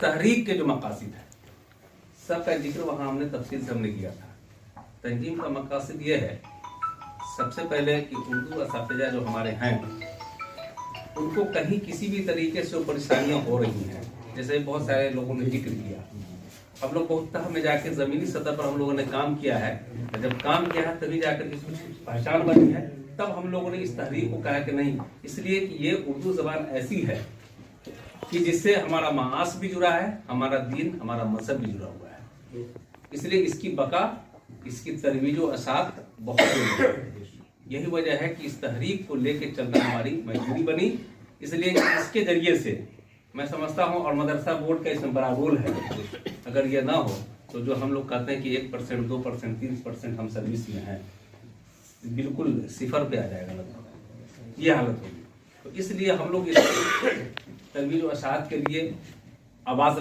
تحریک کے جو مقاصد ہیں سب کا ذکر وہاں ہم نے تفصیل سے ہم نے کیا تھا۔ تنظیم کا مقاصد یہ ہے سب سے پہلے کہ اردو اساتذہ جو ہمارے ہیں ان کو کہیں کسی بھی طریقے سے پریشانیاں ہو رہی ہیں، جیسے بہت سارے لوگوں نے ذکر کیا، ہم لوگ بہت تہ میں جا کے زمینی سطح پر ہم لوگوں نے کام کیا ہے، جب کام کیا ہے تبھی جا کر کچھ پہچان بنی ہے، تب ہم لوگوں نے اس تحریک کو کہا کہ نہیں، اس لیے کہ یہ اردو زبان ایسی ہے کہ جس سے ہمارا معاش بھی جڑا ہے، ہمارا دین، ہمارا مذہب بھی جڑا ہوا ہے، اس لیے اس کی بقا، اس کی ترویج و اشاعت بہت ضروری ہے۔ یہی وجہ ہے کہ اس تحریک کو لے کے چلنا ہماری مجبوری بنی، اس لیے اس کے ذریعے سے میں سمجھتا ہوں، اور مدرسہ بورڈ کا اس میں بڑا رول ہے، اگر یہ نہ ہو تو جو ہم لوگ کہتے ہیں کہ 1%، 2%، 3% ہم سروس میں ہیں، بالکل صفر پہ آ جائے گا، یہ حالت ہوگی۔ تو اس لیے ہم لوگ اس ترویج و اشاعت کے لیے آواز